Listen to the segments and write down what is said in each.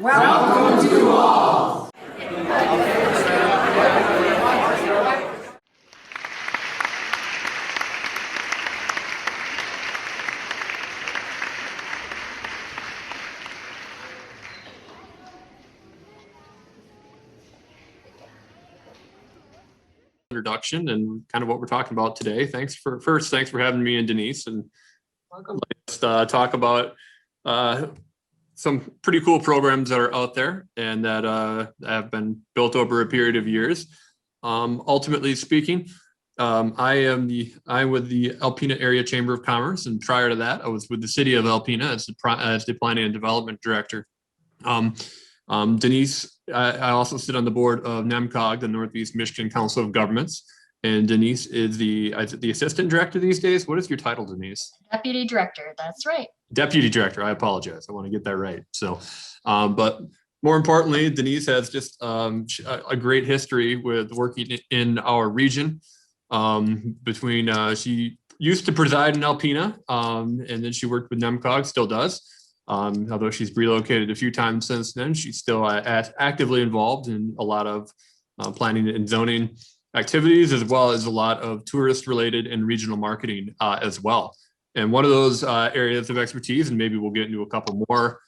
Welcome to all. Introduction and kind of what we're talking about today. Thanks for having me and Denise, and let's talk about some pretty cool programs that are out there and that have been built over a period of years. Ultimately speaking, I'm with the Alpena Area Chamber of Commerce, and prior to that, I was with the City of Alpena as the Planning and Development Director. Denise, I also sit on the board of NEMCOG, the Northeast Michigan Council of Governments, and Denise is the assistant director these days. What is your title, Denise? Deputy director, that's right. Deputy director, I apologize. I want to get that right. So, but more importantly, Denise has just a great history with working in our region. She used to preside in Alpena, and then she worked with NEMCOG, still does. Although she's relocated a few times since then, she's still actively involved in a lot of planning and zoning activities, as well as a lot of tourist related and regional marketing as well. And one of those areas of expertise, and maybe we'll get into a couple more,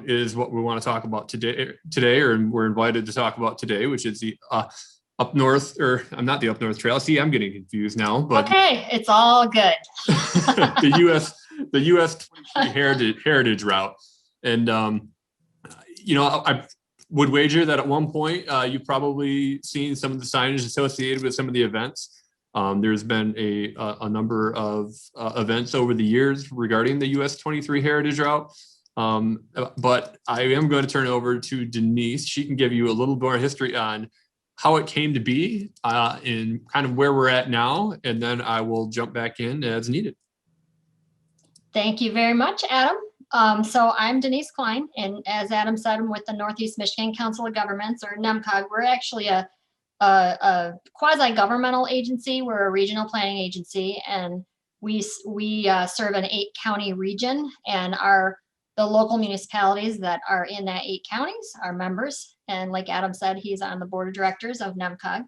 is what we want to talk about today, or we're invited to talk about today, which is the up north, or I'm not the up north trail. See, I'm getting confused now, but okay, it's all good. the US-23 heritage route. And, I would wager that at one point you've probably seen some of the signage associated with some of the events. There's been a number of events over the years regarding the US-23 heritage route. But I am going to turn it over to Denise. She can give you a little more history on how it came to be and kind of where we're at now. And then I will jump back in as needed. Thank you very much, Adam. So I'm Denise Cline, and as Adam said, I'm with the Northeast Michigan Council of Governments, or NEMCOG. We're actually a quasi-governmental agency. We're a regional planning agency, and we serve an 8-county region, and the local municipalities that are in that 8 counties are members. And like Adam said, he's on the board of directors of NEMCOG.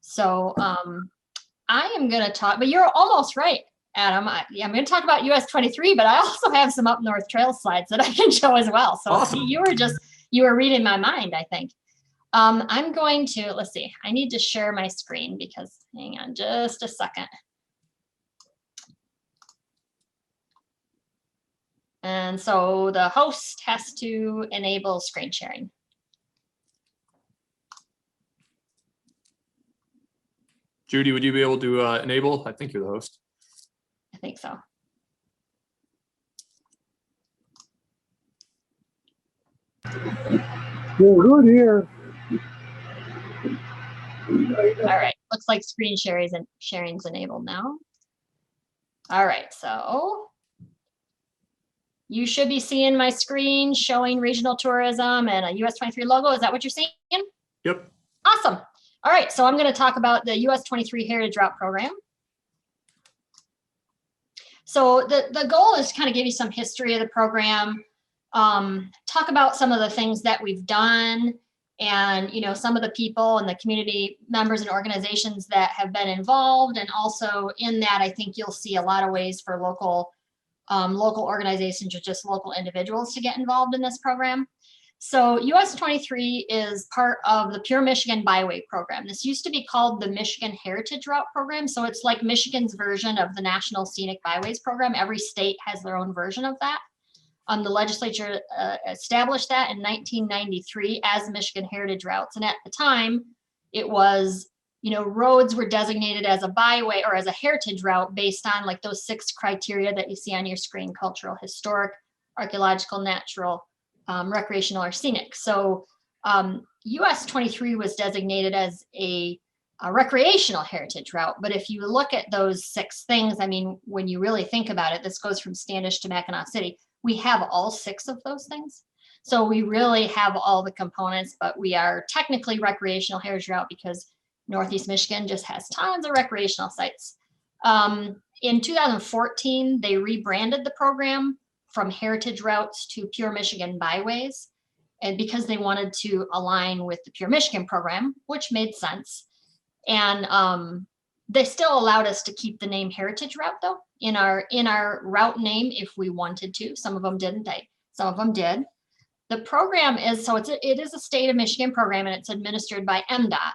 So I am going to talk, but you're almost right, Adam. I'm going to talk about US-23, but I also have some up north trail slides that I can show as well. So awesome. You were reading my mind, I think. I'm going to, let's see, I need to share my screen because, hang on just a second. And so the host has to enable screen sharing. Judy, would you be able to enable? I think you're the host. I think so. You're good here. All right, looks like screen sharing's enabled now. All right, so you should be seeing my screen showing regional tourism and a US-23 logo. Is that what you're seeing? Yep. Awesome. All right, so I'm going to talk about the US-23 Heritage Route Program. So the goal is to kind of give you some history of the program, talk about some of the things that we've done, and some of the people and the community members and organizations that have been involved. And also in that, I think you'll see a lot of ways for local organizations or just local individuals to get involved in this program. So US-23 is part of the Pure Michigan Byway program. This used to be called the Michigan Heritage Route Program. So it's like Michigan's version of the National Scenic Byways program. Every state has their own version of that. The legislature established that in 1993 as Michigan Heritage Routes. And at the time, it was, roads were designated as a byway or as a heritage route based on like those 6 criteria that you see on your screen: cultural, historic, archaeological, natural, recreational, or scenic. So US-23 was designated as a recreational heritage route. But if you look at those 6 things, I mean, when you really think about it, this goes from Standish to Mackinaw City. We have all 6 of those things. So we really have all the components, but we are technically recreational heritage route because Northeast Michigan just has tons of recreational sites. In 2014, they rebranded the program from Heritage Routes to Pure Michigan Byways. and because they wanted to align with the Pure Michigan program, which made sense. And they still allowed us to keep the name Heritage Route though in our route name if we wanted to. Some of them didn't. Some of them did. The program is it is a state of Michigan program, and it's administered by MDOT.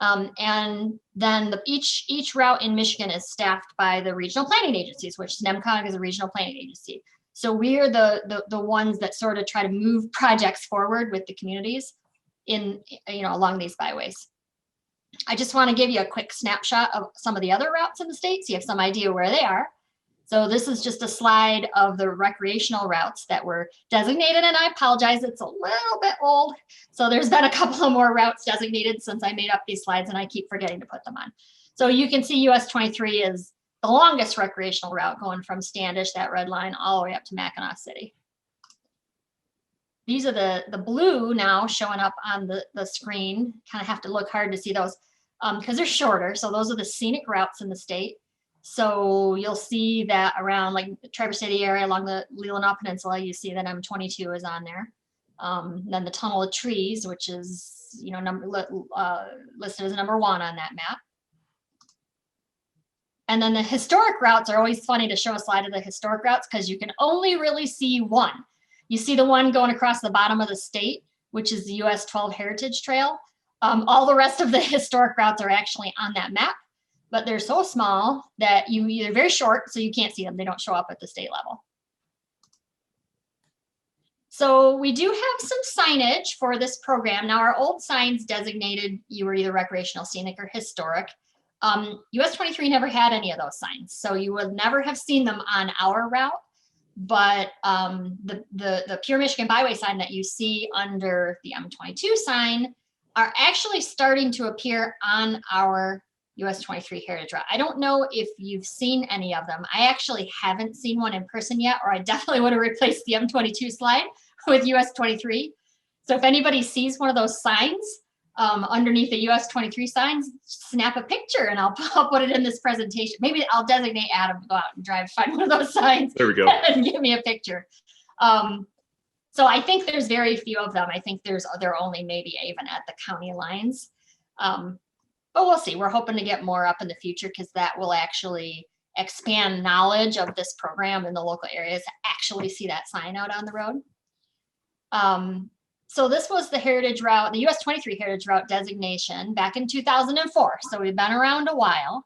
And then each route in Michigan is staffed by the regional planning agencies, which NEMCOG is a regional planning agency. So we are the ones that sort of try to move projects forward with the communities along these byways. I just want to give you a quick snapshot of some of the other routes in the state, so you have some idea where they are. So this is just a slide of the recreational routes that were designated, and I apologize, it's a little bit old. So there's been a couple of more routes designated since I made up these slides, and I keep forgetting to put them on. So you can see US-23 is the longest recreational route going from Standish, that red line, all the way up to Mackinaw City. These are the blue now showing up on the screen. Kind of have to look hard to see those because they're shorter. So those are the scenic routes in the state. So you'll see that around like the Traverse City area along the Leelanau Peninsula, you see that M22 is on there. Then the Tunnel of Trees, which is listed as number 1 on that map. And then the historic routes are always funny to show a slide of the historic routes because you can only really see one. You see the one going across the bottom of the state, which is the US 12 Heritage Trail. All the rest of the historic routes are actually on that map, but they're so small that they're very short, so you can't see them. They don't show up at the state level. So we do have some signage for this program. Now our old signs designated you were either recreational, scenic, or historic. US-23 never had any of those signs, so you would never have seen them on our route. But the Pure Michigan Byway sign that you see under the M22 sign are actually starting to appear on our US-23 Heritage Route. I don't know if you've seen any of them. I actually haven't seen one in person yet, or I definitely would have replaced the M22 slide with US-23. So if anybody sees one of those signs underneath the US-23 signs, snap a picture and I'll put it in this presentation. Maybe I'll designate Adam to go out and drive, find one of those signs. There we go. And give me a picture. So I think there's very few of them. I think they're only maybe even at the county lines. But we'll see. We're hoping to get more up in the future because that will actually expand knowledge of this program in the local areas to actually see that sign out on the road. So this was the Heritage Route, the US-23 Heritage Route designation back in 2004. So we've been around a while.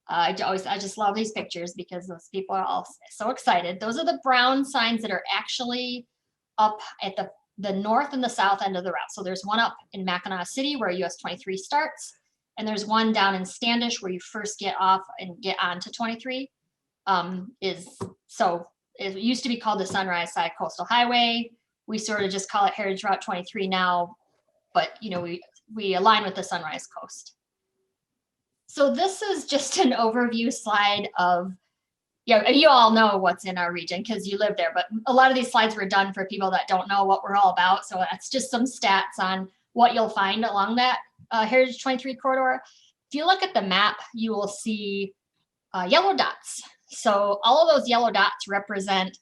I just love these pictures because those people are all so excited. Those are the brown signs that are actually up at the north and the south end of the route. So there's one up in Mackinaw City where US-23 starts. And there's one down in Standish where you first get off and get onto 23. It used to be called the Sunrise Side Coastal Highway. We sort of just call it Heritage Route 23 now, but we align with the Sunrise Coast. So this is just an overview slide of, you all know what's in our region because you live there, but a lot of these slides were done for people that don't know what we're all about. So that's just some stats on what you'll find along that Heritage 23 corridor. If you look at the map, you will see yellow dots. So all of those yellow dots represent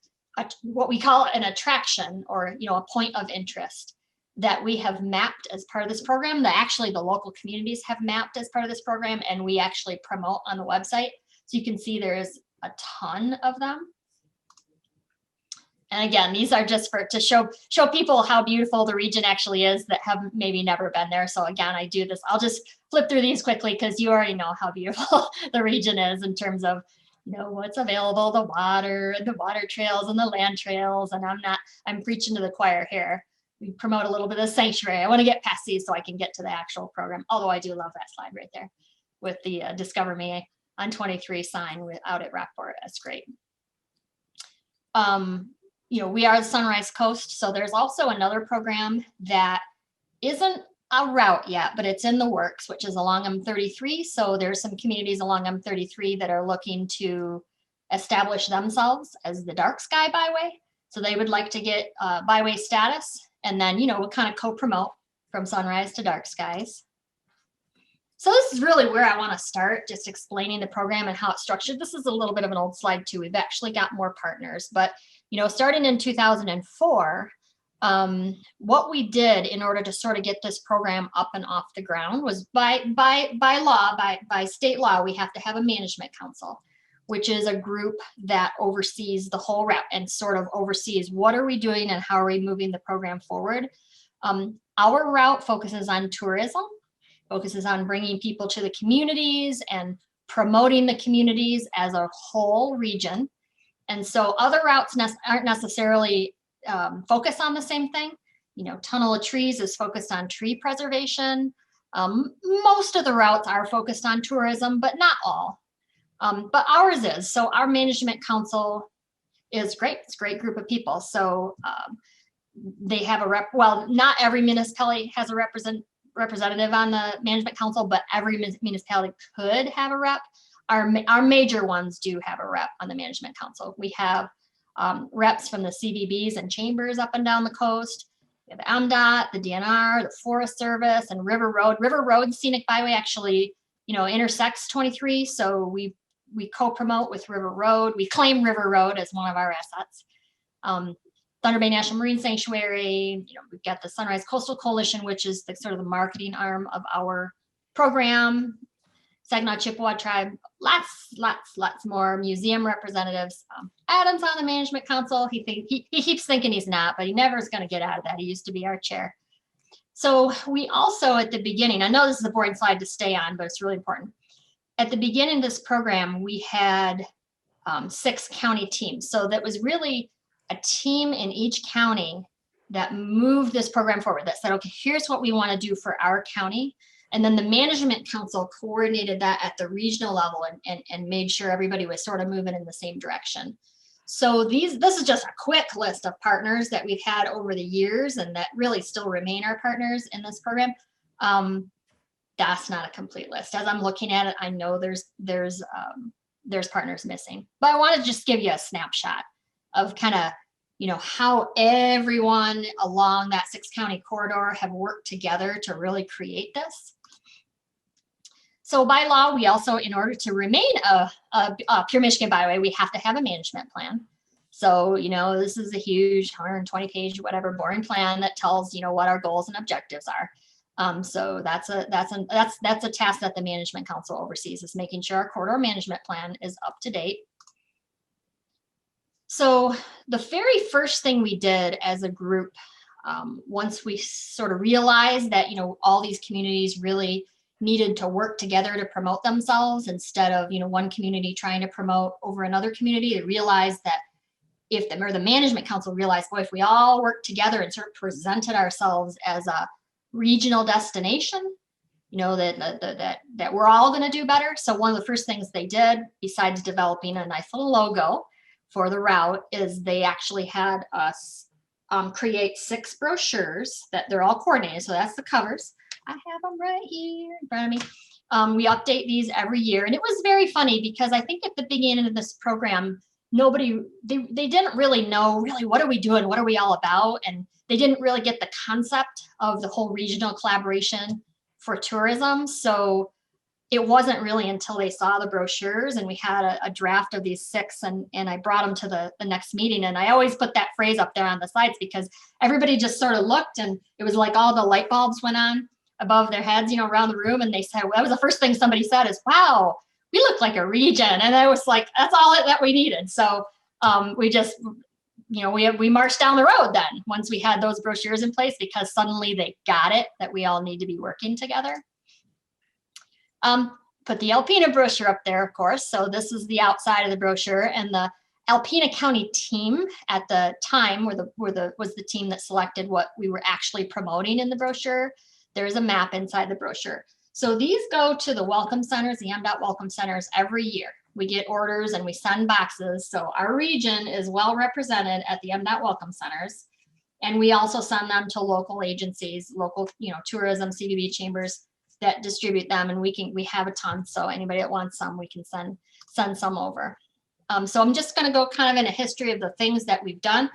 what we call an attraction or a point of interest that we have mapped as part of this program, that actually the local communities have mapped as part of this program, and we actually promote on the website. So you can see there is a ton of them. And again, these are just to show people how beautiful the region actually is that have maybe never been there. So again, I do this. I'll just flip through these quickly because you already know how beautiful the region is in terms of what's available, the water and the water trails and the land trails. And I'm preaching to the choir here. We promote a little bit of sanctuary. I want to get past these so I can get to the actual program. Although I do love that slide right there with the Discover Me on 23 sign out at Rockport. That's great. We are the Sunrise Coast. So there's also another program that isn't a route yet, but it's in the works, which is along M33. So there's some communities along M33 that are looking to establish themselves as the Dark Sky Byway. So they would like to get byway status, and then, we'll kind of co-promote from sunrise to dark skies. So this is really where I want to start, just explaining the program and how it's structured. This is a little bit of an old slide too. We've actually got more partners, but starting in 2004, What we did in order to sort of get this program up and off the ground was by state law, we have to have a management council, which is a group that oversees the whole route and sort of oversees what are we doing and how are we moving the program forward. Our route focuses on tourism, focuses on bringing people to the communities and promoting the communities as a whole region. And so other routes aren't necessarily focused on the same thing. You know, Tunnel of Trees is focused on tree preservation. Most of the routes are focused on tourism, but not all. But ours is. So our management council is great. It's a great group of people. So they have a rep. Well, not every municipality has a representative on the management council, but every municipality could have a rep. Our major ones do have a rep on the management council. We have reps from the CVBs and chambers up and down the coast. We have MDOT, the DNR, the Forest Service, and River Road. River Road Scenic Byway actually, you know, intersects 23. So we co-promote with River Road. We claim River Road as one of our assets. Thunder Bay National Marine Sanctuary. You know, we've got the Sunrise Coastal Coalition, which is the sort of the marketing arm of our program. Saginaw Chippewa Tribe, lots more museum representatives. Adam's on the management council. He keeps thinking he's not, but he never is going to get out of that. He used to be our chair. So we also at the beginning, I know this is a boring slide to stay on, but it's really important. At the beginning of this program, we had 6 county teams. So that was really a team in each county that moved this program forward, that said, okay, here's what we want to do for our county. And then the management council coordinated that at the regional level and made sure everybody was sort of moving in the same direction. So this is just a quick list of partners that we've had over the years and that really still remain our partners in this program. That's not a complete list. As I'm looking at it, I know there's partners missing, but I want to just give you a snapshot of kind of, you know, how everyone along that 6 county corridor have worked together to really create this. So by law, we also, in order to remain a Pure Michigan Byway, we have to have a management plan. So, you know, this is a huge 120-page, whatever, boring plan that tells, you know, what our goals and objectives are. So that's a task that the management council oversees, is making sure our corridor management plan is up to date. So the very first thing we did as a group, once we sort of realized that, you know, all these communities really needed to work together to promote themselves instead of, you know, one community trying to promote over another community, they realized that the management council realized, boy, if we all worked together and sort of presented ourselves as a regional destination, you know, that we're all going to do better. So one of the first things they did, besides developing a nice little logo for the route, is they actually had us create 6 brochures that they're all coordinated. So that's the covers. I have them right here in front of me. We update these every year. And it was very funny because I think at the beginning of this program, they didn't really know what are we doing? What are we all about? And they didn't really get the concept of the whole regional collaboration for tourism. So it wasn't really until they saw the brochures and we had a draft of these 6 and I brought them to the next meeting. And I always put that phrase up there on the slides because everybody just sort of looked and it was like all the light bulbs went on above their heads, you know, around the room. And they said, well, that was the first thing somebody said is, wow, we look like a region. And I was like, that's all that we needed. So we just, you know, we marched down the road then once we had those brochures in place, because suddenly they got it that we all need to be working together. Put the Alpena brochure up there, of course. So this is the outside of the brochure, and the Alpena County team at the time was the team that selected what we were actually promoting in the brochure. There's a map inside the brochure. So these go to the welcome centers, the MDOT welcome centers every year. We get orders and we send boxes. So our region is well represented at the MDOT welcome centers. And we also send them to local agencies, local, you know, tourism, CVB chambers that distribute them. And we have a ton. So anybody that wants some, we can send some over. So I'm just going to go kind of in a history of the things that we've done.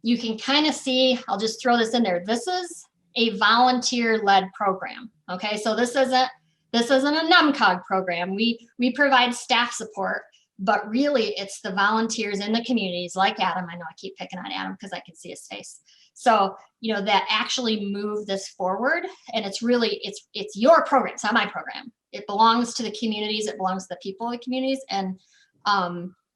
You can kind of see, I'll just throw this in there. This is a volunteer-led program. Okay, so this isn't a NUMCOG program. We provide staff support, but really it's the volunteers in the communities like Adam. I know I keep picking on Adam because I can see his face. So, you know, that actually move this forward. And it's really, it's your program. It's not my program. It belongs to the communities. It belongs to the people of the communities. And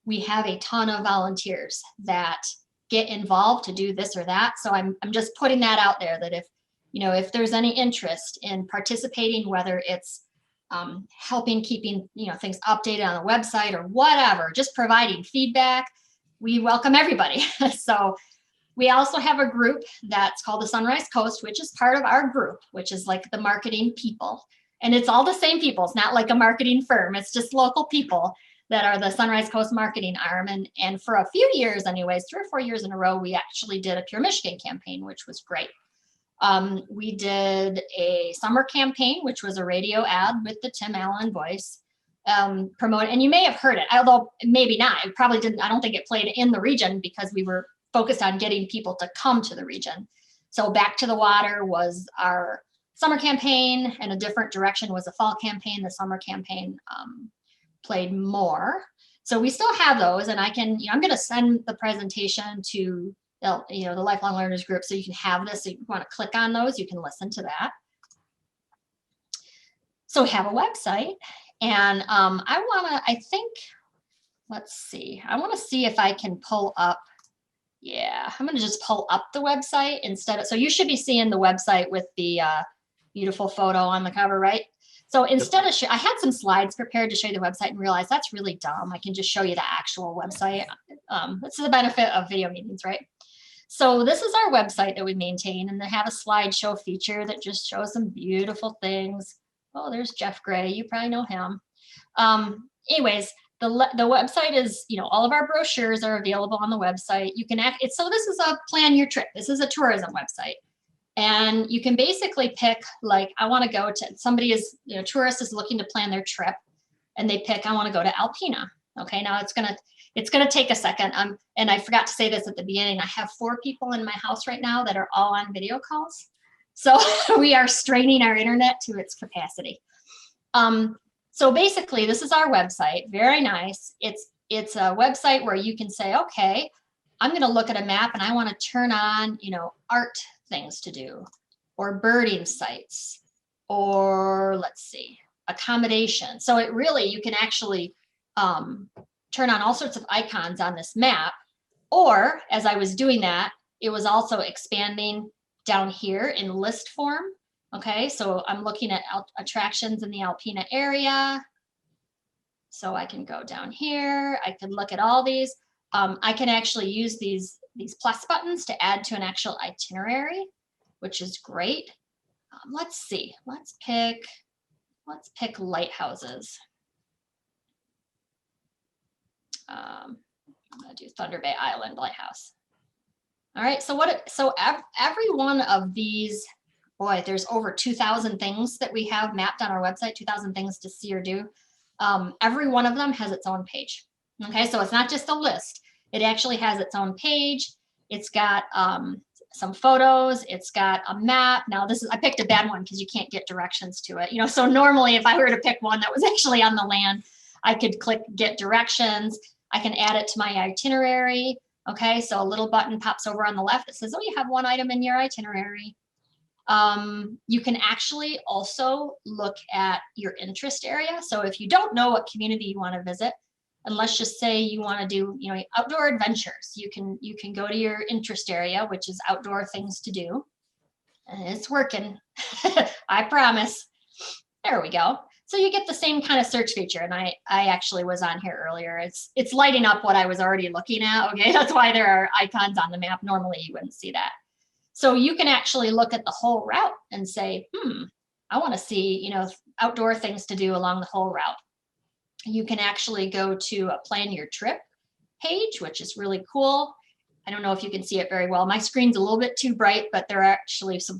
we have a ton of volunteers that get involved to do this or that. So I'm just putting that out there, that if, you know, if there's any interest in participating, whether it's helping keeping, you know, things updated on the website or whatever, just providing feedback, we welcome everybody. So we also have a group that's called the Sunrise Coast, which is part of our group, which is like the marketing people. And it's all the same people. It's not like a marketing firm. It's just local people that are the Sunrise Coast marketing arm. And for a few years anyways, 3 or 4 years in a row, we actually did a Pure Michigan campaign, which was great. We did a summer campaign, which was a radio ad with the Tim Allen voice, promoted, and you may have heard it, although maybe not. It probably didn't, I don't think it played in the region because we were focused on getting people to come to the region. So Back to the Water was our summer campaign, and A Different Direction was a fall campaign. The summer campaign played more. So we still have those, and I can, you know, I'm going to send the presentation to the Lifelong Learners group, so you can have this. So if you want to click on those, you can listen to that. So we have a website, and I think, let's see, I want to see if I can pull up. Yeah, I'm going to just pull up the website instead of, so you should be seeing the website with the beautiful photo on the cover, right? So instead of, I had some slides prepared to show you the website and realized that's really dumb. I can just show you the actual website. This is the benefit of video meetings, right? So this is our website that we maintain, and they have a slideshow feature that just shows some beautiful things. Oh, there's Jeff Gray. You probably know him. Anyways, the website is, you know, all of our brochures are available on the website. You can so this is a plan your trip. This is a tourism website. And you can basically pick, like, I want to go to, somebody is, you know, tourist is looking to plan their trip, and they pick, I want to go to Alpena. Okay, now it's gonna take a second. And I forgot to say this at the beginning. I have 4 people in my house right now that are all on video calls. So we are straining our internet to its capacity. So basically, this is our website. Very nice. It's a website where you can say, okay, I'm going to look at a map and I want to turn on, you know, art things to do, or birding sites, or let's see, accommodation. So it really, you can actually turn on all sorts of icons on this map. Or as I was doing that, it was also expanding down here in list form. Okay, so I'm looking at attractions in the Alpena area. So I can go down here. I can look at all these. I can actually use these plus buttons to add to an actual itinerary, which is great. Let's see. Let's pick lighthouses. I'm gonna do Thunder Bay Island Lighthouse. All right. So every one of these. Boy, there's over 2,000 things that we have mapped on our website, 2,000 things to see or do. Every one of them has its own page. Okay, so it's not just a list. It actually has its own page. It's got some photos. It's got a map. Now I picked a bad one because you can't get directions to it. You know, so normally if I were to pick one that was actually on the land, I could click get directions. I can add it to my itinerary. Okay, so a little button pops over on the left that says, oh, you have one item in your itinerary. You can actually also look at your interest area. So if you don't know what community you want to visit, and let's just say you want to do, you know, outdoor adventures, you can go to your interest area, which is outdoor things to do. And it's working. I promise. There we go. So you get the same kind of search feature. And I actually was on here earlier. It's lighting up what I was already looking at. Okay, that's why there are icons on the map. Normally you wouldn't see that. So you can actually look at the whole route and say, I want to see, you know, outdoor things to do along the whole route. You can actually go to a plan your trip page, which is really cool. I don't know if you can see it very well. My screen's a little bit too bright, but there are actually some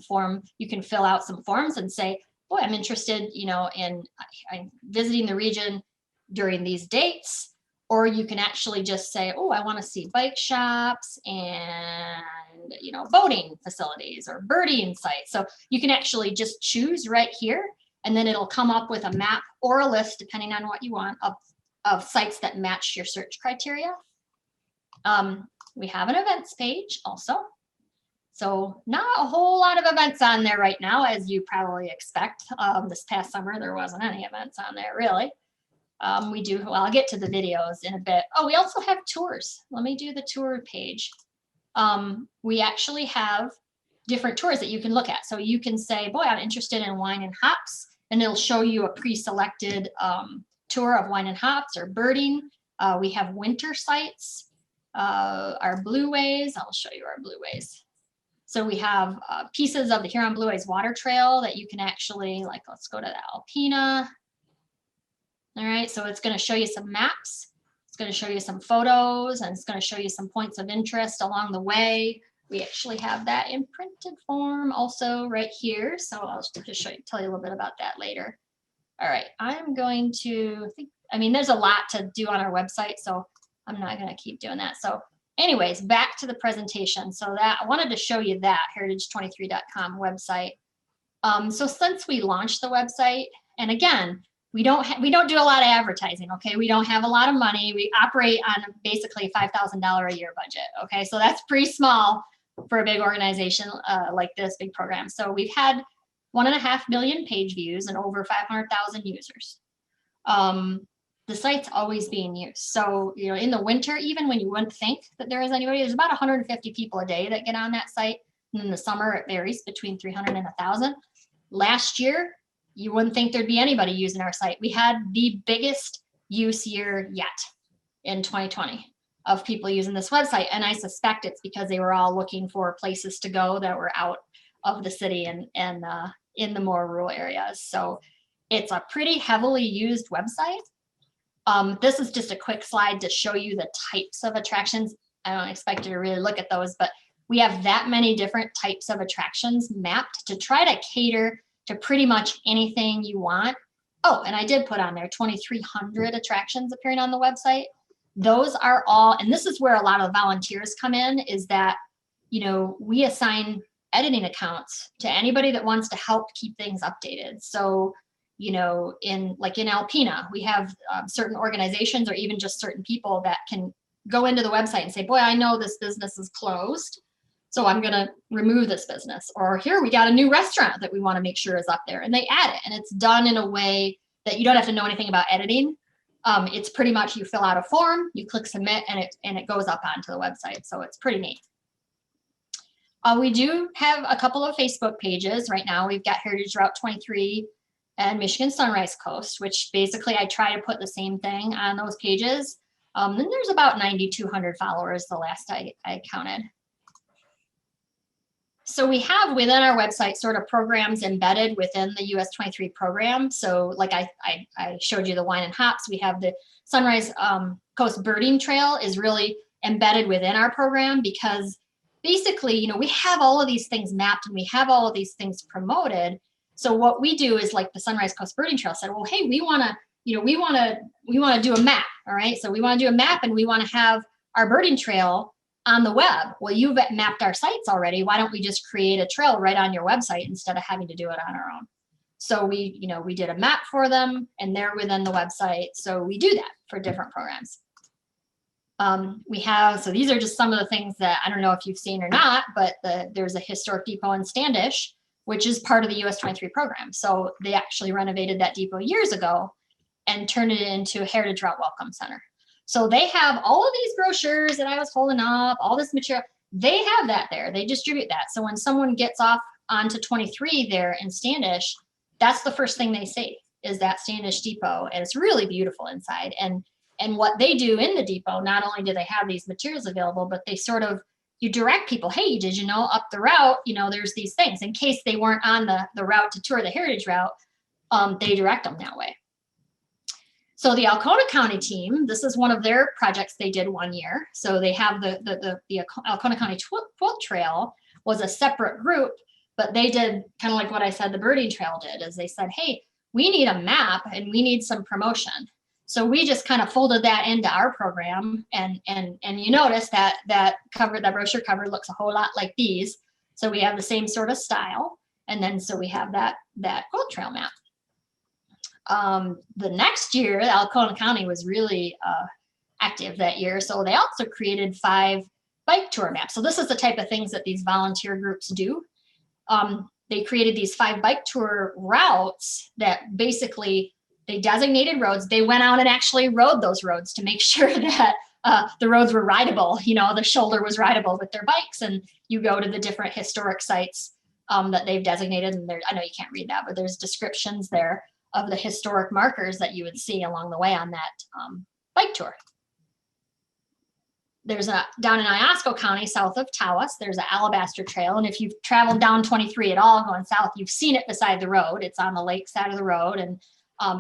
you can fill out some forms and say, boy, I'm interested, you know, in I'm visiting the region during these dates. Or you can actually just say, oh, I want to see bike shops and, you know, boating facilities or birding sites. So you can actually just choose right here, and then it'll come up with a map or a list, depending on what you want, of sites that match your search criteria. We have an events page also. So not a whole lot of events on there right now, as you probably expect. This past summer, there wasn't any events on there really. We do, well, I'll get to the videos in a bit. Oh, we also have tours. Let me do the tour page. We actually have different tours that you can look at. So you can say, boy, I'm interested in wine and hops, and it'll show you a pre-selected tour of wine and hops or birding. We have winter sites, our blueways. I'll show you our blueways. So we have pieces of the Huron Blueways Water Trail that you can actually, like, let's go to the Alpena. All right, so it's going to show you some maps. It's going to show you some photos, and it's going to show you some points of interest along the way. We actually have that in printed form also right here. So I'll just tell you a little bit about that later. All right, I'm going to think, I mean, there's a lot to do on our website, so I'm not going to keep doing that. So anyways, back to the presentation. So that I wanted to show you that heritage23.com website. So since we launched the website, and again, we don't do a lot of advertising. Okay, we don't have a lot of money. We operate on basically $5,000 a year budget. Okay, so that's pretty small for a big organization like this, big program. So we've had 1.5 million page views and over 500,000 users. The site's always being used. So, you know, in the winter, even when you wouldn't think that there is anybody, there's about 150 people a day that get on that site. And in the summer, it varies between 300 and 1,000. Last year, you wouldn't think there'd be anybody using our site. We had the biggest use year yet in 2020 of people using this website. And I suspect it's because they were all looking for places to go that were out of the city and in the more rural areas. So it's a pretty heavily used website. This is just a quick slide to show you the types of attractions. I don't expect you to really look at those, but we have that many different types of attractions mapped to try to cater to pretty much anything you want. Oh, and I did put on there 2,300 attractions appearing on the website. Those are all, and this is where a lot of volunteers come in, is that, you know, we assign editing accounts to anybody that wants to help keep things updated. So, you know, in Alpena, we have certain organizations or even just certain people that can go into the website and say, boy, I know this business is closed, so I'm going to remove this business. Or here we got a new restaurant that we want to make sure is up there, and they add it. And it's done in a way that you don't have to know anything about editing. It's pretty much you fill out a form, you click submit, and it goes up onto the website. So it's pretty neat. We do have a couple of Facebook pages right now. We've got Heritage Route 23 and Michigan Sunrise Coast, which basically I try to put the same thing on those pages. Then there's about 9,200 followers the last I counted. So we have within our website sort of programs embedded within the US-23 program. So like I showed you the wine and hops, we have the Sunrise Coast Birding Trail is really embedded within our program, because basically, you know, we have all of these things mapped and we have all of these things promoted. So what we do is, like the Sunrise Coast Birding Trail said, well, hey, we want to do a map. All right. So we want to do a map and we want to have our birding trail on the web. Well, you've mapped our sites already. Why don't we just create a trail right on your website instead of having to do it on our own? So we did a map for them, and they're within the website. So we do that for different programs. So these are just some of the things that I don't know if you've seen or not, but there's a historic depot in Standish, which is part of the US-23 program. So they actually renovated that depot years ago and turned it into a Heritage Route Welcome Center. So they have all of these brochures that I was holding up, all this material, they have that there, they distribute that. So when someone gets off onto 23 there in Standish, that's the first thing they see is that Standish depot. And it's really beautiful inside. And what they do in the depot, not only do they have these materials available, but they sort of, you direct people, hey, did you know up the route, you know, there's these things in case they weren't on the route to tour the Heritage Route, they direct them that way. So the Alpena County team, this is one of their projects they did one year. So they have the Alpena County Quilt Trail was a separate group, but they did kind of like what I said the birding trail did, is they said, hey, we need a map and we need some promotion. So we just kind of folded that into our program, and you notice that that brochure cover looks a whole lot like these. So we have the same sort of style, and then so we have that quilt trail map. The next year, Alpena County was really active that year. So they also created 5 bike tour maps. So this is the type of things that these volunteer groups do. They created these 5 bike tour routes that basically they designated roads. They went out and actually rode those roads to make sure that the roads were rideable. You know, the shoulder was rideable with their bikes, and you go to the different historic sites that they've designated. And there, I know you can't read that, but there's descriptions there of the historic markers that you would see along the way on that bike tour. There's down in Iosco County, south of Tawas, there's an Alabaster Trail. And if you've traveled down 23 at all going south, you've seen it beside the road. It's on the lake side of the road, and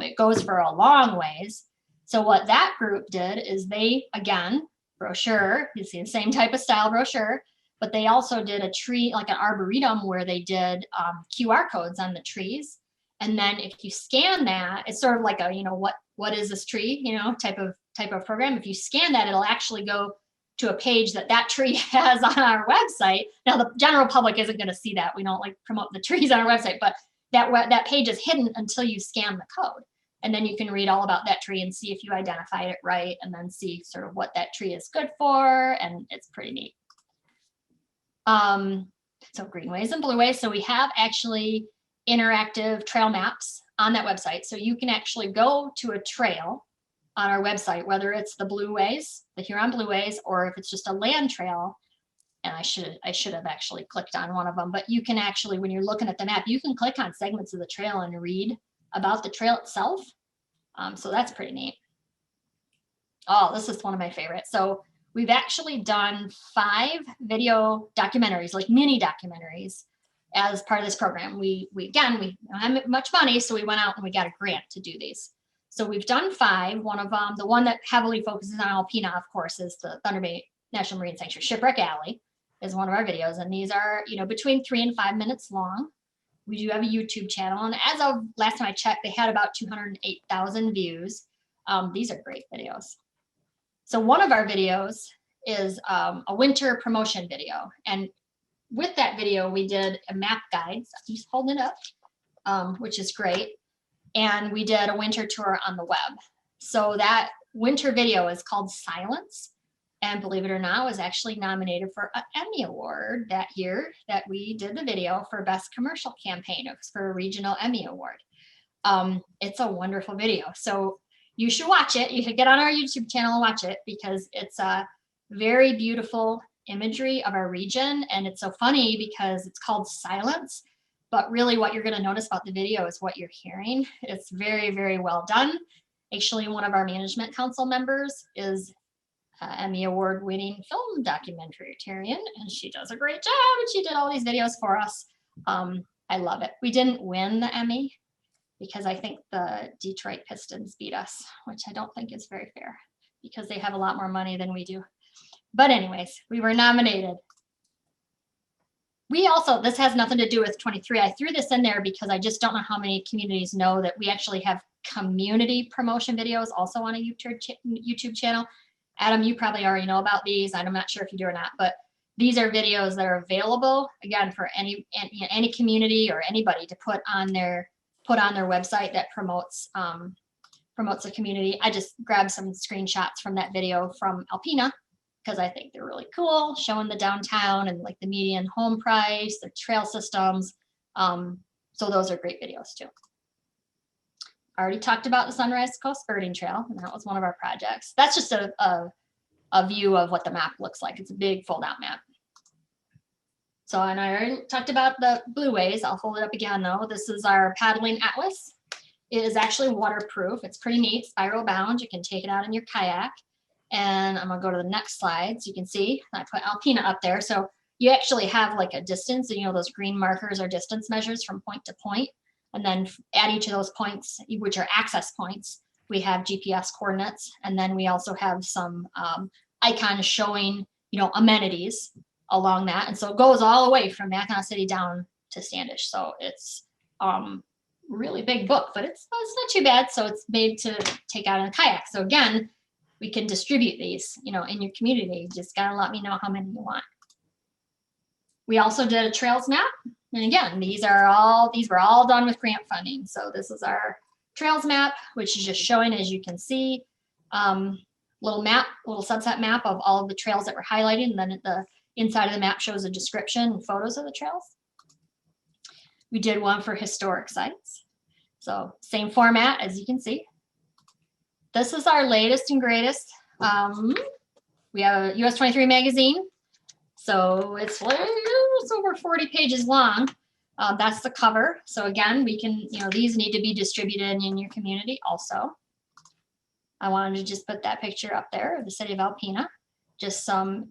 it goes for a long ways. So what that group did is they, again, brochure, you see the same type of style brochure, but they also did a tree, like an arboretum, where they did QR codes on the trees. And then if you scan that, it's sort of like a, you know, what is this tree, you know, type of program. If you scan that, it'll actually go to a page that tree has on our website. Now the general public isn't going to see that. We don't like promote the trees on our website, but that page is hidden until you scan the code. And then you can read all about that tree and see if you identified it right, and then see sort of what that tree is good for. And it's pretty neat. So greenways and blueways. So we have actually interactive trail maps on that website. So you can actually go to a trail on our website, whether it's the blueways, the Huron blueways, or if it's just a land trail. And I should have actually clicked on one of them, but you can actually, when you're looking at the map, you can click on segments of the trail and read about the trail itself. So that's pretty neat. Oh, this is one of my favorites. So we've actually done 5 video documentaries, like mini documentaries, as part of this program. We don't have much money, so we went out and we got a grant to do these. So we've done 5. One of them, the one that heavily focuses on Alpena, of course, is the Thunder Bay National Marine Sanctuary. Shipwreck Alley is one of our videos, and these are, you know, between 3 and 5 minutes long. We do have a YouTube channel, and as of last time I checked, they had about 208,000 views. These are great videos. So one of our videos is a winter promotion video, and with that video, we did a map guide. So I'm just holding it up, which is great. And we did a winter tour on the web. So that winter video is called Silence. And believe it or not, was actually nominated for an Emmy Award that year that we did the video for Best Commercial Campaign. It was for a regional Emmy Award. It's a wonderful video. So you should watch it. You should get on our YouTube channel and watch it, because it's a very beautiful imagery of our region. And it's so funny because it's called Silence, but really what you're going to notice about the video is what you're hearing. It's very, very well done. Actually, one of our management council members is Emmy Award winning film documentarian, and she does a great job, and she did all these videos for us. I love it. We didn't win the Emmy because I think the Detroit Pistons beat us, which I don't think is very fair because they have a lot more money than we do. But anyways, we were nominated. We also, this has nothing to do with 23. I threw this in there because I just don't know how many communities know that we actually have community promotion videos also on a YouTube channel. Adam, you probably already know about these. I'm not sure if you do or not, but these are videos that are available, again, for any community or anybody to put on their website that promotes the community. I just grabbed some screenshots from that video from Alpena because I think they're really cool, showing the downtown and like the median home price, the trail systems. So those are great videos too. I already talked about the Sunrise Coast Birding Trail, and that was one of our projects. That's just a view of what the map looks like. It's a big fold-out map. So, and I already talked about the blueways. I'll hold it up again though. This is our paddling atlas. It is actually waterproof. It's pretty neat, spiral bound. You can take it out in your kayak. And I'm gonna go to the next slide so you can see I put Alpena up there. So you actually have like a distance, and you know those green markers are distance measures from point to point. And then at each of those points, which are access points, we have GPS coordinates. And then we also have some icons showing, you know, amenities along that. And so it goes all the way from Mackinaw City down to Standish. So it's really big book, but it's not too bad. So it's made to take out in a kayak. So again, we can distribute these, you know, in your community. You just gotta let me know how many you want. We also did a trails map. And again, these were all done with grant funding. So this is our trails map, which is just showing, as you can see, little subset map of all of the trails that we're highlighting. And then at the inside of the map shows a description and photos of the trails. We did one for historic sites. So same format, as you can see. This is our latest and greatest. We have a US-23 magazine. So it's over 40 pages long. That's the cover. So again, we can, these need to be distributed in your community also. I wanted to just put that picture up there of the city of Alpena. Just some,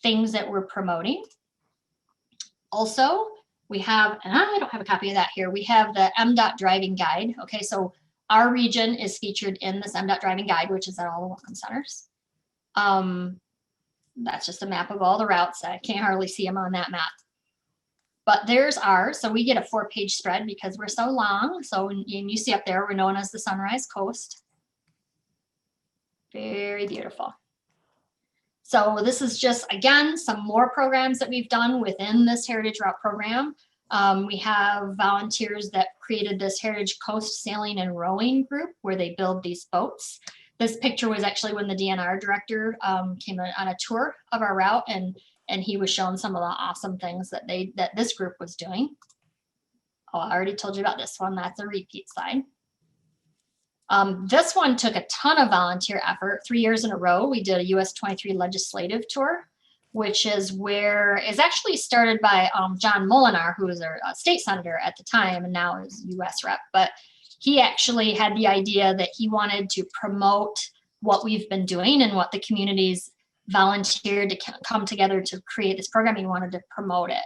things that we're promoting. Also, we have, and I don't have a copy of that here, we have the MDOT driving guide. Okay, so our region is featured in this MDOT driving guide, which is at all the welcome centers. That's just a map of all the routes. I can't hardly see them on that map. But there's ours. So we get a 4-page spread because we're so long. So when you see up there, we're known as the Sunrise Coast. Very beautiful. So this is just, again, some more programs that we've done within this Heritage Route program. We have volunteers that created this Heritage Coast Sailing and Rowing group where they build these boats. This picture was actually when the DNR director came on a tour of our route, and he was showing some of the awesome things that this group was doing. Oh, I already told you about this one. That's a repeat slide. This one took a ton of volunteer effort. 3 years in a row, we did a US-23 legislative tour, which is actually started by John Molinar, who was a state senator at the time and now is US rep. But he actually had the idea that he wanted to promote what we've been doing and what the communities volunteered to come together to create this program. He wanted to promote it.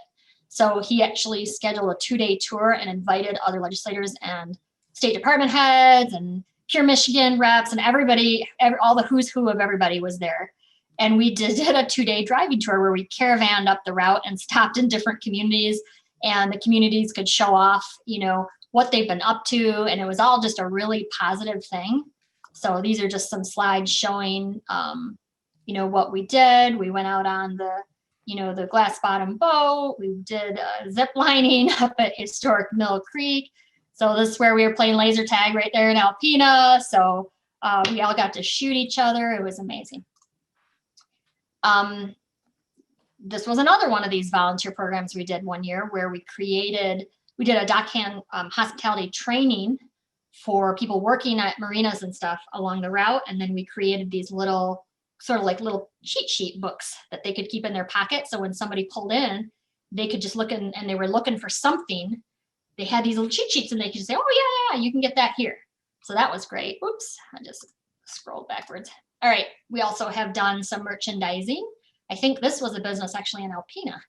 So he actually scheduled a 2-day tour and invited other legislators and state department heads and Pure Michigan reps and everybody, all the who's who of everybody was there. And we did a 2-day driving tour where we caravanned up the route and stopped in different communities, and the communities could show off, what they've been up to. And it was all just a really positive thing. So these are just some slides showing, what we did. We went out on the glass bottom boat. We did zip lining up at historic Mill Creek. So this is where we were playing laser tag right there in Alpena. So we all got to shoot each other. It was amazing. This was another one of these volunteer programs we did one year where we did a dockhand hospitality training for people working at marinas and stuff along the route. And then we created these little little cheat sheet books that they could keep in their pocket. So when somebody pulled in, they could just look and they were looking for something. They had these little cheat sheets and they could say, oh yeah, you can get that here. So that was great. Oops, I just scrolled backwards. All right, we also have done some merchandising. I think this was a business actually in Alpena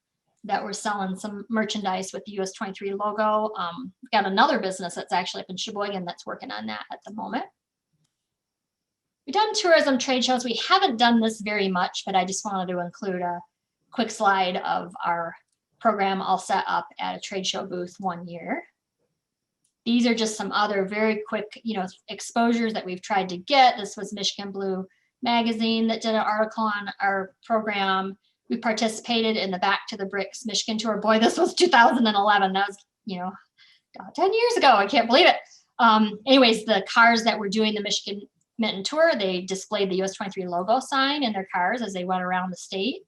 that were selling some merchandise with the US-23 logo. Got another business that's actually up in Sheboygan that's working on that at the moment. We've done tourism trade shows. We haven't done this very much, but I just wanted to include a quick slide of our program all set up at a trade show booth one year. These are just some other very quick, exposures that we've tried to get. This was Michigan Blue magazine that did an article on our program. We participated in the Back to the Bricks Michigan tour. Boy, this was 2011. That was, 10 years ago. I can't believe it. Anyways, the cars that were doing the Michigan Minton tour, they displayed the US-23 logo sign in their cars as they went around the state.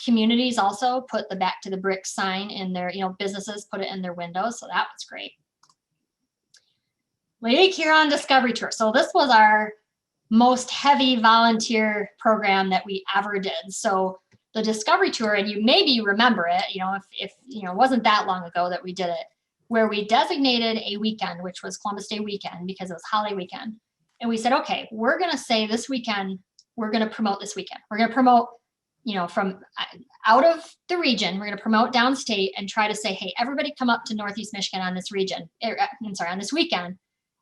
Communities also put the Back to the Bricks sign in their, businesses put it in their windows. So that was great. Lake Huron Discovery Tour. So this was our most heavy volunteer program that we ever did. So the Discovery Tour, and you maybe remember it, if it wasn't that long ago that we did it, where we designated a weekend, which was Columbus Day weekend because it was holiday weekend. And we said, okay, we're going to say this weekend, we're going to promote this weekend. We're going to promote, from out of the region, we're going to promote downstate and try to say, hey, everybody come up to Northeast Michigan on this on this weekend,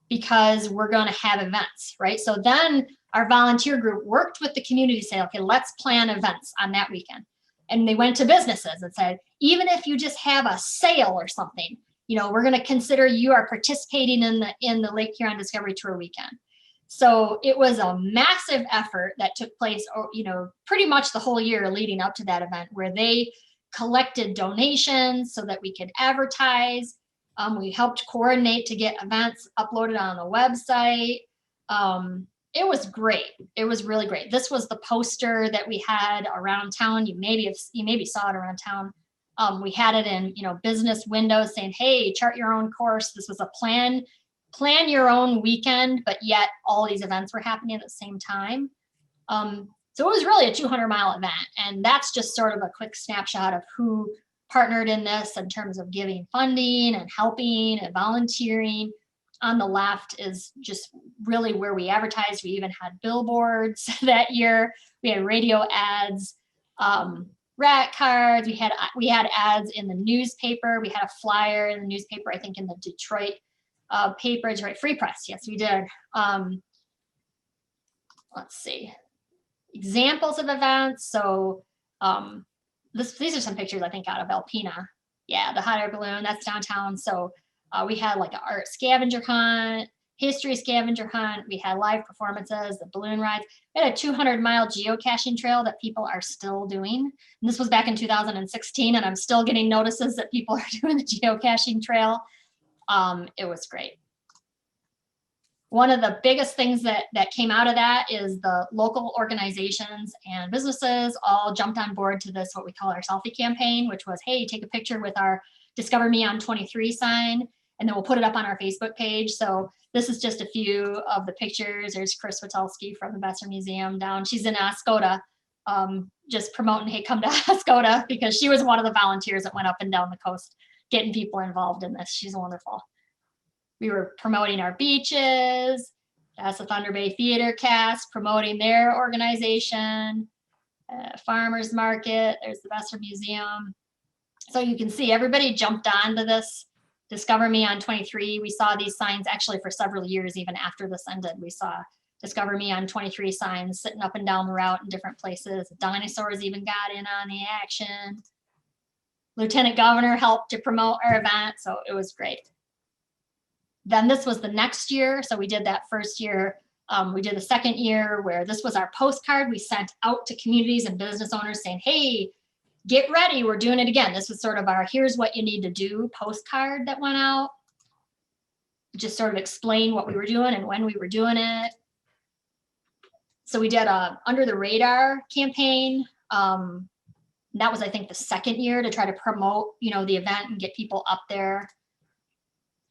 because we're going to have events, right? So then our volunteer group worked with the community to say, okay, let's plan events on that weekend. And they went to businesses and said, even if you just have a sale or something, we're going to consider you are participating in the Lake Huron Discovery Tour weekend. So it was a massive effort that took place, pretty much the whole year leading up to that event, where they collected donations so that we could advertise. We helped coordinate to get events uploaded on the website. It was great. It was really great. This was the poster that we had around town. You maybe saw it around town. We had it in, business windows saying, hey, chart your own course. This was a plan your own weekend, but yet all these events were happening at the same time. So it was really a 200-mile event. And that's just sort of a quick snapshot of who partnered in this in terms of giving funding and helping and volunteering. On the left is just really where we advertised. We even had billboards that year. We had radio ads, rat cards. We had ads in the newspaper. We had a flyer in the newspaper, I think in the Detroit paper, Detroit Free Press. Yes, we did. Let's see. Examples of events. So these are some pictures, I think, out of Alpena. Yeah, the hot air balloon, that's downtown. So we had like an art scavenger hunt, history scavenger hunt. We had live performances, the balloon rides. We had a 200-mile geocaching trail that people are still doing. And this was back in 2016, and I'm still getting notices that people are doing the geocaching trail. It was great. One of the biggest things that came out of that is the local organizations and businesses all jumped on board to this, what we call our selfie campaign, which was, hey, take a picture with our Discover Me on 23 sign, and then we'll put it up on our Facebook page. So this is just a few of the pictures. There's Chris Witelski from the Besser Museum down. She's in Oscoda, just promoting, hey, come to Oscoda, because she was one of the volunteers that went up and down the coast getting people involved in this. She's wonderful. We were promoting our beaches. That's the Thunder Bay Theater cast, promoting their organization. Farmers Market, there's the Besser Museum. So you can see everybody jumped onto this Discover Me on 23. We saw these signs actually for several years, even after this ended. We saw Discover Me on 23 signs sitting up and down the route in different places. Dinosaurs even got in on the action. Lieutenant Governor helped to promote our event, so it was great. Then this was the next year. So we did that first year. We did the second year where this was our postcard we sent out to communities and business owners saying, hey, get ready, we're doing it again. This was sort of our here's what you need to do postcard that went out. Just sort of explain what we were doing and when we were doing it. So we did a Under the Radar campaign. That was, I think, the second year to try to promote, the event and get people up there.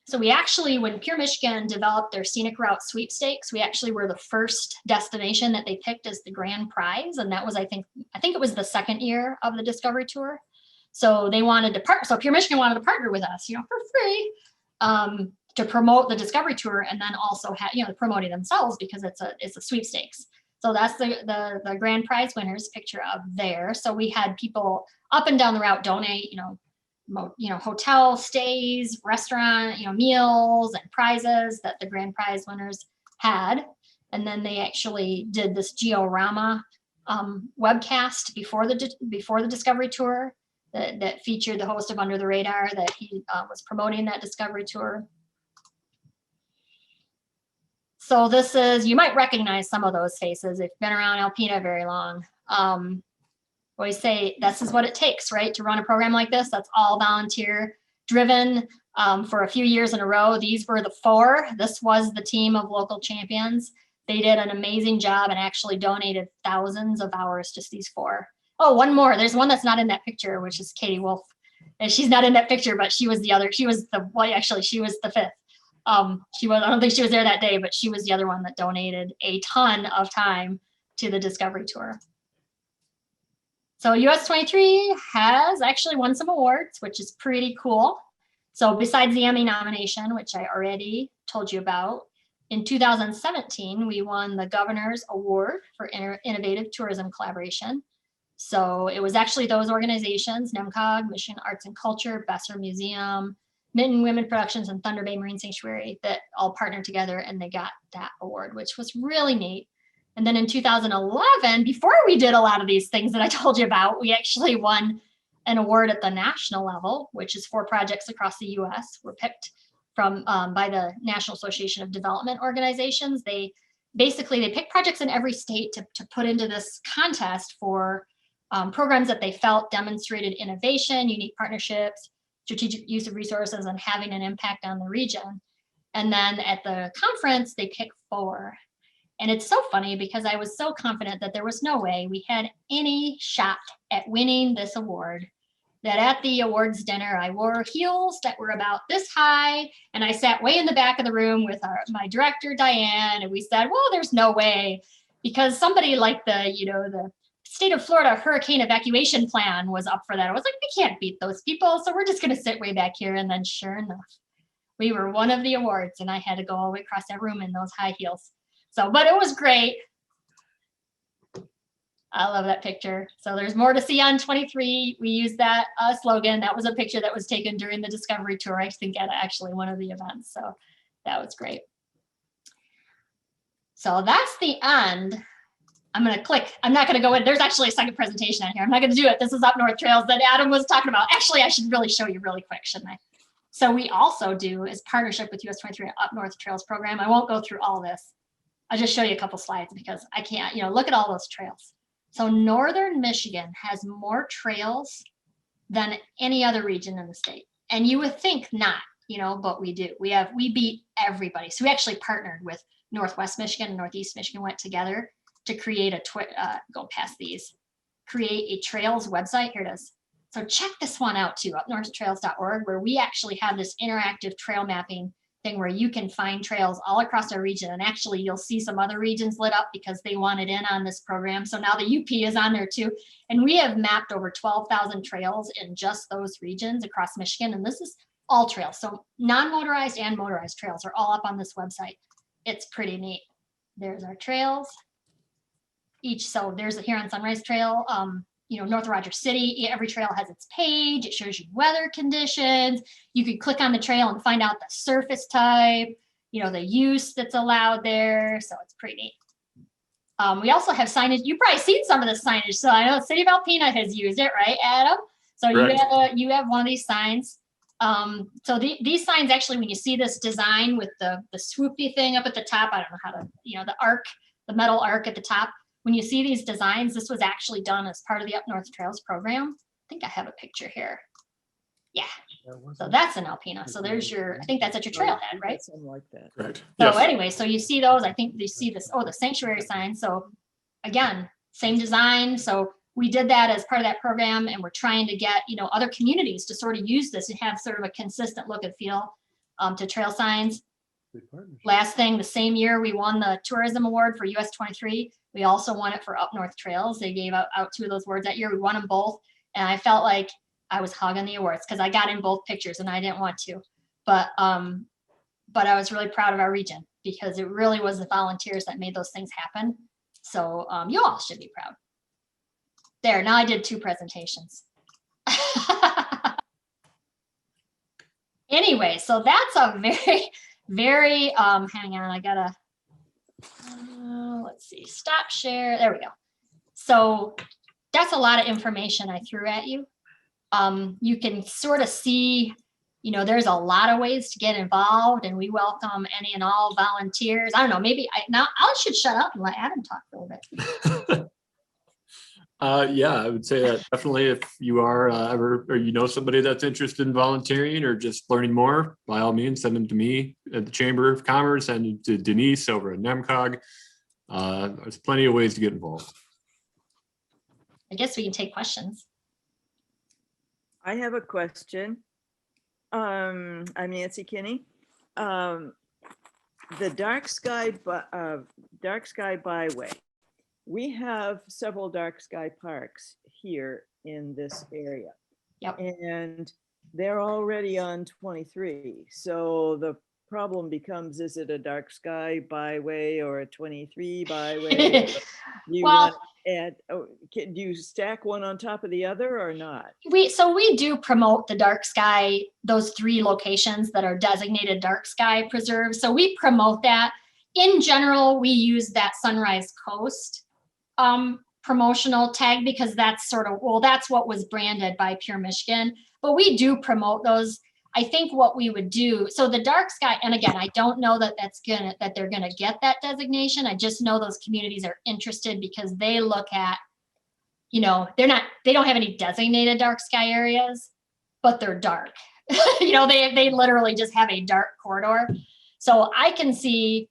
So we actually, when Pure Michigan developed their scenic route sweepstakes, we actually were the first destination that they picked as the grand prize. And that was, I think it was the second year of the Discovery Tour. So they wanted to partner. So Pure Michigan wanted to partner with us, for free, to promote the Discovery Tour, and then also promoting themselves because it's a sweepstakes. So that's the grand prize winners picture up there. So we had people up and down the route donate, hotel stays, restaurant, meals and prizes that the grand prize winners had. And then they actually did this Georama webcast before the Discovery Tour that featured the host of Under the Radar that he was promoting that Discovery Tour. So this is, you might recognize some of those faces if you've been around Alpena very long. Always say this is what it takes, right, to run a program like this. That's all volunteer driven. For a few years in a row, these were the four. This was the team of local champions. They did an amazing job and actually donated thousands of hours, just these four. Oh, one more. There's one that's not in that picture, which is Katie Wolf. And she's not in that picture, but she was the other. She was the, well, actually, she was the fifth. I don't think she was there that day, but she was the other one that donated a ton of time to the Discovery Tour. So US-23 has actually won some awards, which is pretty cool. So besides the Emmy nomination, which I already told you about, in 2017, we won the Governor's Award for Innovative Tourism Collaboration. So it was actually those organizations, NEMCOG, Mission Arts and Culture, Besser Museum, Minton Women Productions, and Thunder Bay Marine Sanctuary that all partnered together, and they got that award, which was really neat. And then in 2011, before we did a lot of these things that I told you about, we actually won an award at the national level, which is 4 projects across the US were picked from by the National Association of Development Organizations. They pick projects in every state to put into this contest for programs that they felt demonstrated innovation, unique partnerships, strategic use of resources and having an impact on the region. And then at the conference, they picked 4. And it's so funny because I was so confident that there was no way we had any shot at winning this award, that at the awards dinner, I wore heels that were about this high, and I sat way in the back of the room with my director, Diane, and we said, well, there's no way, because somebody like the state of Florida hurricane evacuation plan was up for that. I was like, we can't beat those people, so we're just gonna sit way back here. And then sure enough, we were one of the awards, and I had to go all the way across that room in those high heels. So, but it was great. I love that picture. So there's more to see on 23. We used that slogan. That was a picture that was taken during the Discovery Tour, I think at actually one of the events. So that was great. So that's the end. I'm going to click. I'm not going to go in. There's actually a second presentation on here. I'm not going to do it. This is Up North Trails that Adam was talking about. Actually, I should really show you really quick, shouldn't I? So we also do, as partnership with US-23 Up North Trails program. I won't go through all this. I'll just show you a couple slides because I can't, look at all those trails. So Northern Michigan has more trails than any other region in the state. And you would think not, but we do. We beat everybody. So we actually partnered with Northwest Michigan and Northeast Michigan, went together to create create a trails website. Here it is. So check this one out too, upnorthtrails.org, where we actually have this interactive trail mapping thing where you can find trails all across our region. And actually you'll see some other regions lit up because they wanted in on this program. So now the UP is on there too. And we have mapped over 12,000 trails in just those regions across Michigan. And this is all trails. So non-motorized and motorized trails are all up on this website. It's pretty neat. There's our trails. So there's a Huron Sunrise Trail, North Rogers City. Every trail has its page. It shows you weather conditions. You could click on the trail and find out the surface type, the use that's allowed there. So it's pretty neat. We also have signage. You've probably seen some of the signage. So I know the city of Alpena has used it, right, Adam? So you have one of these signs. So these signs actually, when you see this design with the swoopy thing up at the top, I don't know how to, the arc, the metal arc at the top. When you see these designs, this was actually done as part of the Up North Trails program. I think I have a picture here. Yeah. So that's in Alpena. So there's I think that's at your trailhead, right? Something like that. Correct. So Yes. anyway, so you see those, I think you see this, the sanctuary sign. So again, same design. So we did that as part of that program, and we're trying to get, other communities to sort of use this and have sort of a consistent look and feel to trail signs. Last thing, the same year we won the tourism award for US-23. We also won it for Up North Trails. They gave out 2 of those awards that year. We won them both. And I felt like I was hogging the awards because I got in both pictures and I didn't want to. But I was really proud of our region because it really was the volunteers that made those things happen. So you all should be proud. There, now I did 2 presentations. Anyway, so that's a very, hang on, I gotta, let's see, stop share, there we go. So that's a lot of information I threw at you. You can sort of see, there's a lot of ways to get involved, and we welcome any and all volunteers. I don't know, maybe I should shut up and let Adam talk for a little bit. Yeah, I would say that definitely if you are ever, or somebody that's interested in volunteering or just learning more, by all means, send them to me at the Chamber of Commerce, and to Denise over at NEMCOG. There's plenty of ways to get involved. I guess we can take questions. I have a question. I'm Nancy Kinney. The Dark Sky Byway. We have several dark sky parks here in this area. Yep. And they're already on 23. So the problem becomes, is it a dark sky byway or a 23 byway? Do you stack one on top of the other or not? So we do promote the dark sky, those 3 locations that are designated dark sky preserves. So we promote that. In general, we use that Sunrise Coast promotional tag because that's that's what was branded by Pure Michigan, but we do promote those. I think what we would do, so the dark sky, and again, I don't know that they're gonna get that designation. I just know those communities are interested because they look at, they don't have any designated dark sky areas, but they're dark. You know, they literally just have a dark corridor. So I can see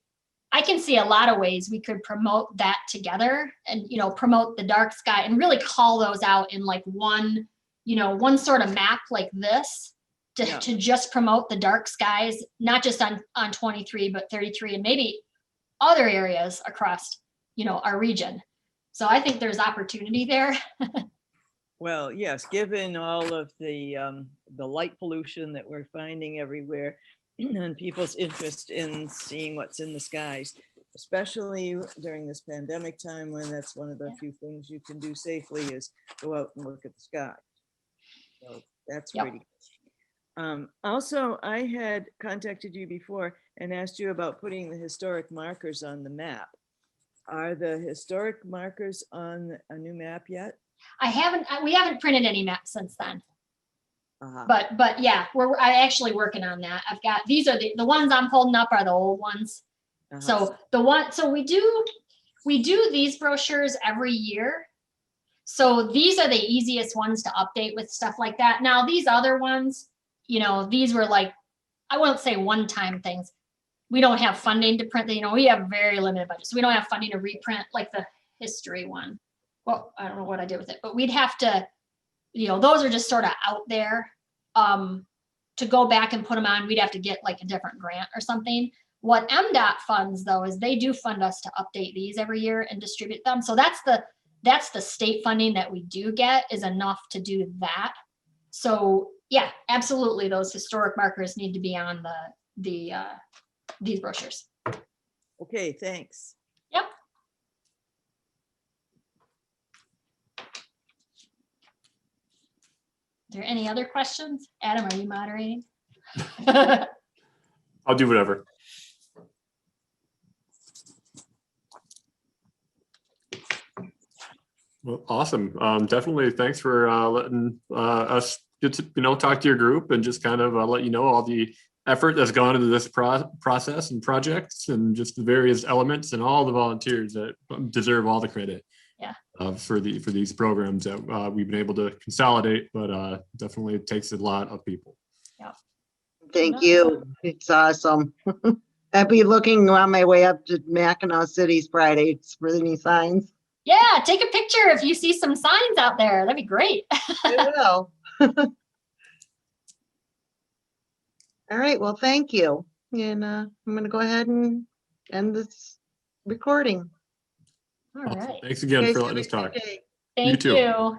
a lot of ways we could promote that together and, you know, promote the dark sky and really call those out in like one, you know, one sort of map like this to just promote the dark skies, not just on 23, but 33 and maybe other areas across, you know, our region. So I think there's opportunity there. Well, yes, given all of the light pollution that we're finding everywhere and people's interest in seeing what's in the skies, especially during this pandemic time when that's one of the few things you can do safely is go out and look at the sky. So that's Yep. pretty good. Also, I had contacted you before and asked you about putting the historic markers on the map. Are the historic markers on a new map yet? We haven't printed any maps since then. Uh-huh. But yeah, I'm actually working on that. I've got, these are the ones I'm holding up are the old ones. Uh-huh. So we do these brochures every year. So these are the easiest ones to update with stuff like that. Now these other ones, you know, these were like, I won't say one-time things. We don't have funding to print, you know, we have very limited budget. So we don't have funding to reprint like the history one. Well, I don't know what I did with it, but we'd have to, you know, those are just sort of out there. To go back and put them on, we'd have to get like a different grant or something. What MDOT funds though, is they do fund us to update these every year and distribute them. So that's the state funding that we do get is enough to do that. So yeah, absolutely. Those historic markers need to be on these brochures. Okay, thanks. Yep. Are there any other questions? Adam, are you moderating? I'll do whatever. Well, awesome. Definitely. Thanks for letting us get to, you know, talk to your group and just kind of let you know all the effort that's gone into this process and projects and just the various elements and all the volunteers that deserve all the credit. Yeah. For these programs that we've been able to consolidate, but definitely it takes a lot of people. Yeah. Thank you. It's awesome. I'll be looking on my way up to Mackinaw City's Friday. It's really neat signs. Yeah, take a picture if you see some signs out there. That'd be great. I will. All right. Well, thank you. And I'm going to go ahead and end this recording. All Awesome. right. Thanks again You guys for have letting a us talk. good day. Thank too. you.